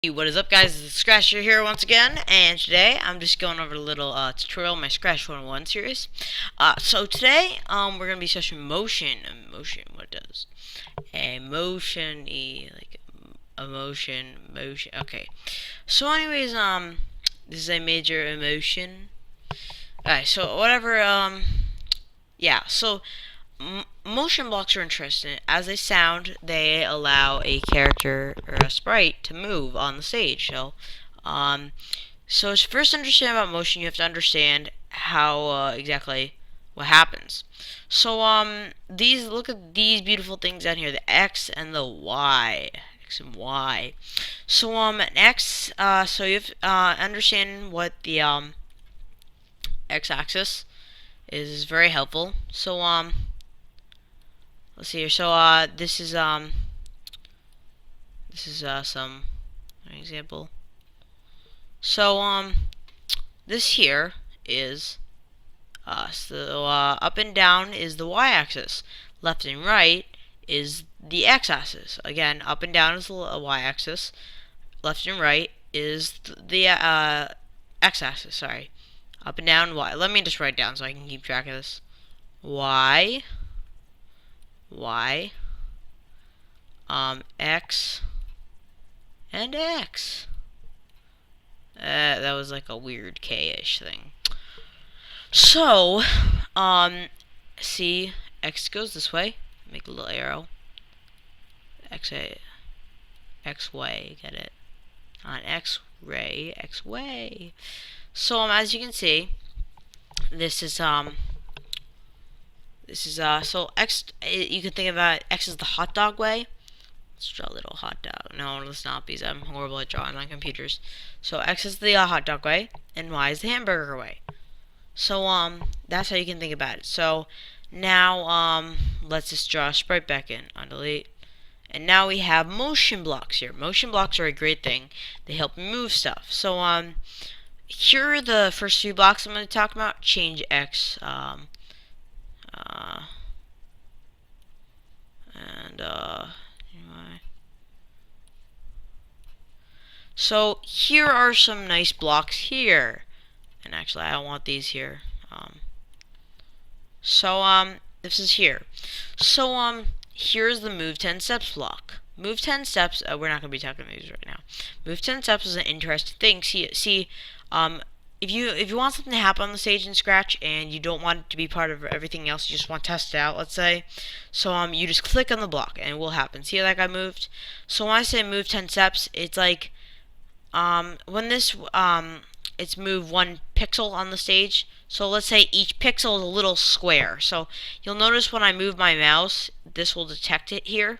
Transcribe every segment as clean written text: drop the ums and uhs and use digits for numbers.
What is up, guys? It's Scratchsteer here once again, and today I'm just going over a little tutorial in my Scratch 101 series. So today we're gonna be discussing motion, what it does, motion. Okay. So anyways, this is a major emotion. Alright, so whatever. Yeah. So motion blocks are interesting. As they sound, they allow a character or a sprite to move on the stage. So to first understand about motion, you have to understand how exactly what happens. So look at these beautiful things down here: the X and the Y. X and Y. So an X. So you have to understand what the X-axis is very helpful. So let's see here. So this is some an example. So this here is up and down is the y-axis. Left and right is the x-axis. Again, up and down is the y-axis. Left and right is the x-axis. Sorry, up and down y. Let me just write down so I can keep track of this. Y, X, and X. That was like a weird K-ish thing. So, see, X goes this way. Make a little arrow. X way, get it? On X-ray, X way. So, as you can see, this is so X. You can think about X as the hot dog way. Let's draw a little hot dog. No, let's not, because I'm horrible at drawing on computers. So X is the hot dog way, and Y is the hamburger way. So that's how you can think about it. So now let's just draw a sprite back in on delete. And now we have motion blocks here. Motion blocks are a great thing. They help move stuff. So here are the first few blocks I'm going to talk about. Change X. So here are some nice blocks here, and actually I don't want these here. This is here. So here's the move 10 steps block. Move 10 steps. We're not going to be talking about these right now. Move 10 steps is an interesting thing. See, if you want something to happen on the stage in Scratch and you don't want it to be part of everything else, you just want to test it out, let's say. So you just click on the block and it will happen. See how that guy moved? So when I say move 10 steps, it's like when this it's move 1 pixel on the stage. So let's say each pixel is a little square. So you'll notice when I move my mouse, this will detect it here.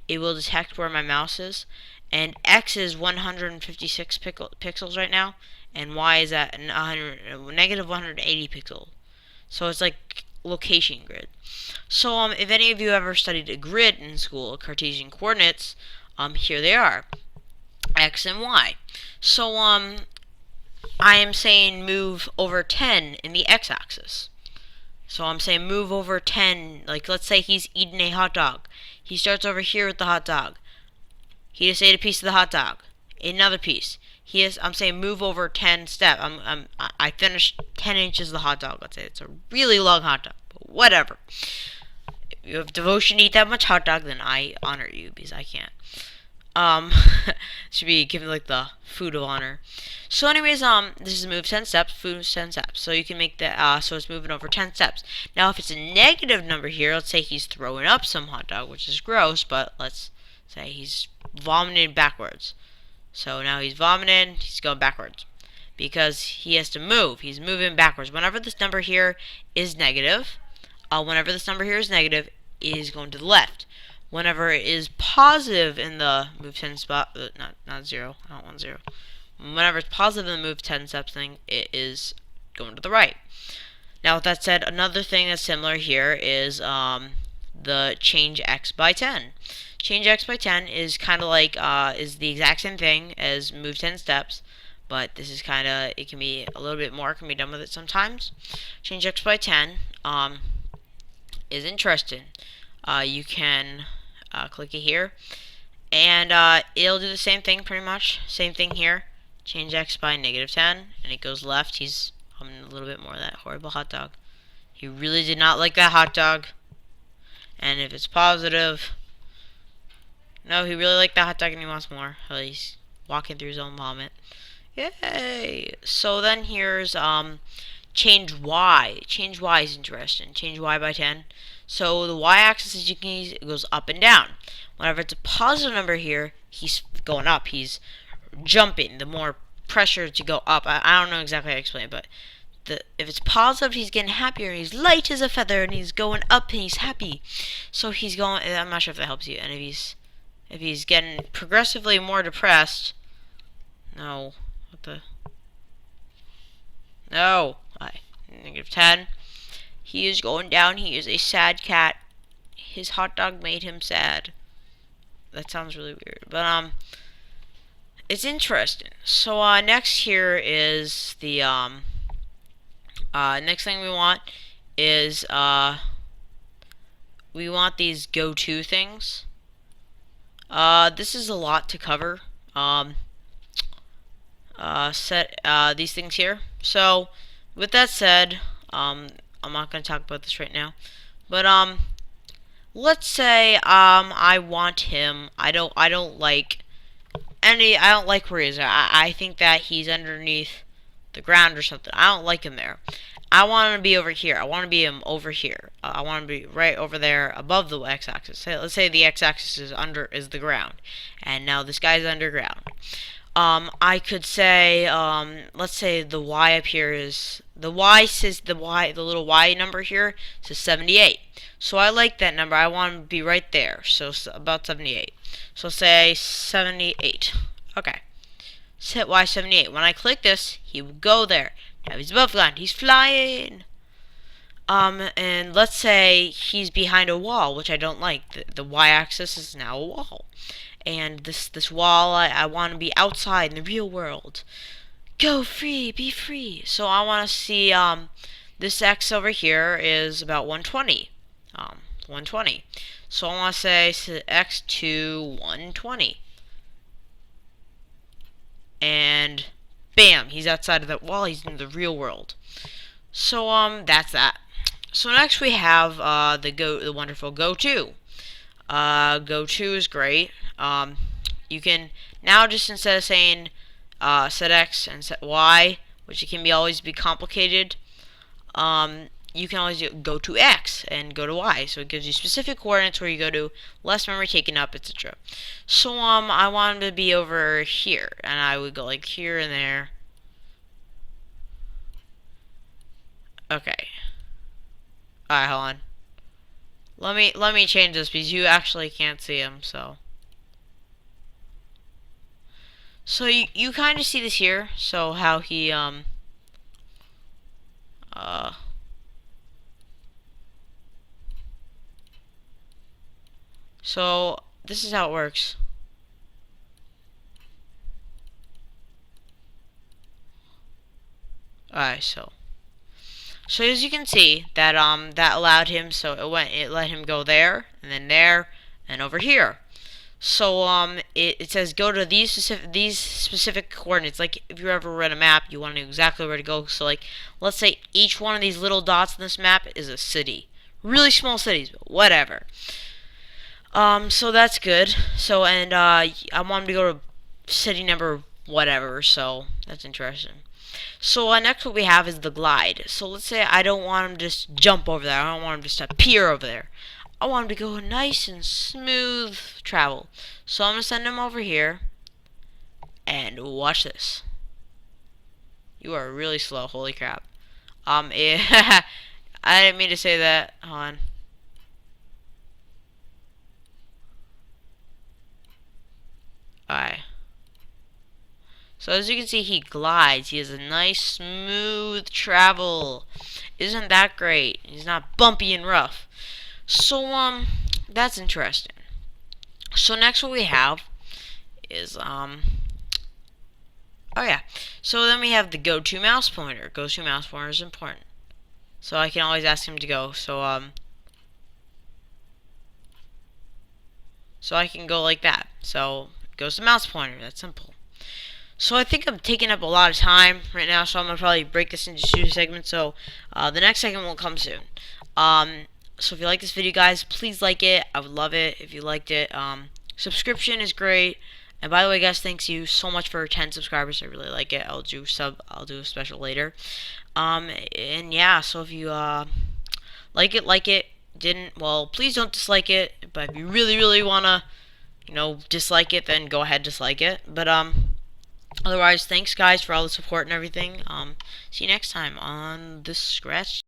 It will detect where my mouse is. And X is 156 pixels right now, and Y is at negative 180 pixels. So it's like location grid. So if any of you ever studied a grid in school, Cartesian coordinates, here they are, X and Y. So I am saying move over 10 in the x-axis. So I'm saying move over 10, like let's say he's eating a hot dog. He starts over here with the hot dog. He just ate a piece of the hot dog. Another piece. I'm saying move over 10 steps. I finished 10 inches of the hot dog. Let's say it's a really long hot dog, but whatever. If you have devotion to eat that much hot dog, then I honor you, because I can't. Should be given like the food of honor. So anyways, this is move 10 steps, food 10 steps. So you can make that, so it's moving over 10 steps. Now if it's a negative number here, let's say he's throwing up some hot dog, which is gross, but let's say he's vomiting backwards. So now he's vomiting, he's going backwards, because he has to move. He's moving backwards. Whenever this number here is negative, is going to the left. Whenever it is positive in the move 10 spot, not 0, I don't want 0. Whenever it's positive in the move 10 steps thing, it is going to the right. Now with that said, another thing that's similar here is the change X by 10. Change X by 10 is kind of like, is the exact same thing as move 10 steps, but this is kind of, it can be a little bit more, can be done with it sometimes. Change X by 10 is interesting. You can click it here, And it'll do the same thing pretty much. Same thing here. Change x by -10, and it goes left. He's a little bit more of that horrible hot dog. He really did not like that hot dog. And if it's positive, no, he really liked that hot dog and he wants more. He's walking through his own vomit. Yay! So then here's change y. Change y is interesting. Change y by 10. So the y-axis, as you can see, it goes up and down. Whenever it's a positive number here, he's going up. He's jumping. The more pressure to go up. I don't know exactly how to explain it, but if it's positive, he's getting happier. He's light as a feather, and he's going up, and he's happy. So he's going. I'm not sure if that helps you. And if he's getting progressively more depressed, no, what the? No, -10. He is going down. He is a sad cat. His hot dog made him sad. That sounds really weird, but it's interesting. So next here is the next thing we want is we want these go-to things. This is a lot to cover. Set these things here. So with that said, I'm not going to talk about this right now, but let's say I want him. I don't like where he is. I think that he's underneath the ground or something. I don't like him there. I want him to be over here. I want to be him over here. I want him to be right over there above the x-axis. Let's say the x-axis is the ground, and now this guy's underground. I could say, let's say the y up here is the little y number here says 78. So I like that number. I want him to be right there. So about 78. So say 78. Okay. Set y 78. When I click this, he will go there. Now he's above ground. He's flying. And let's say he's behind a wall, which I don't like. The y-axis is now a wall. And this wall, I want to be outside in the real world. Go free, be free. So I want to see, this x over here is about 120. 120. So I want to say set x to 120. And bam, he's outside of that wall. He's in the real world. So that's that. So next we have the wonderful go-to. Go-to is great. You can now, just instead of saying set x and set y, which it can always be complicated, you can always go to x and go to y. So it gives you specific coordinates where you go to, less memory taken up, etc. So I want him to be over here, and I would go like here and there. Okay. Alright, hold on. Let me change this because you actually can't see him, so. So you kind of see this here. So how he so this is how it works. Alright, so as you can see, that that allowed him, so it let him go there, and over here. So it says go to these specific coordinates. Like if you ever read a map, you want to know exactly where to go. So like, let's say each one of these little dots in this map is a city. Really small cities, but whatever. So that's good. So and I want him to go to city number whatever. So that's interesting. So next what we have is the glide. So let's say I don't want him to just jump over there. I don't want him just to appear over there. I want him to go nice and smooth travel. So I'm going to send him over here. And watch this. You are really slow. Holy crap. I didn't mean to say that. Hold on. Alright. So as you can see, he glides. He has a nice smooth travel. Isn't that great? He's not bumpy and rough. So that's interesting. So next what we have is oh yeah. So then we have the go-to mouse pointer. Go-to mouse pointer is important. So I can always ask him to go. So So I can go like that. So it goes to mouse pointer. That's simple. So I think I'm taking up a lot of time right now, so I'm going to probably break this into 2 segments. So the next segment will come soon. So if you like this video, guys, please like it. I would love it if you liked it. Subscription is great. And by the way, guys, thanks you so much for 10 subscribers. I really like it. I'll do a special later. And yeah, so if you like it. Didn't, well, please don't dislike it. But if you really, really wanna, dislike it, then go ahead, dislike it. But otherwise, thanks guys for all the support and everything. See you next time on the Scratch.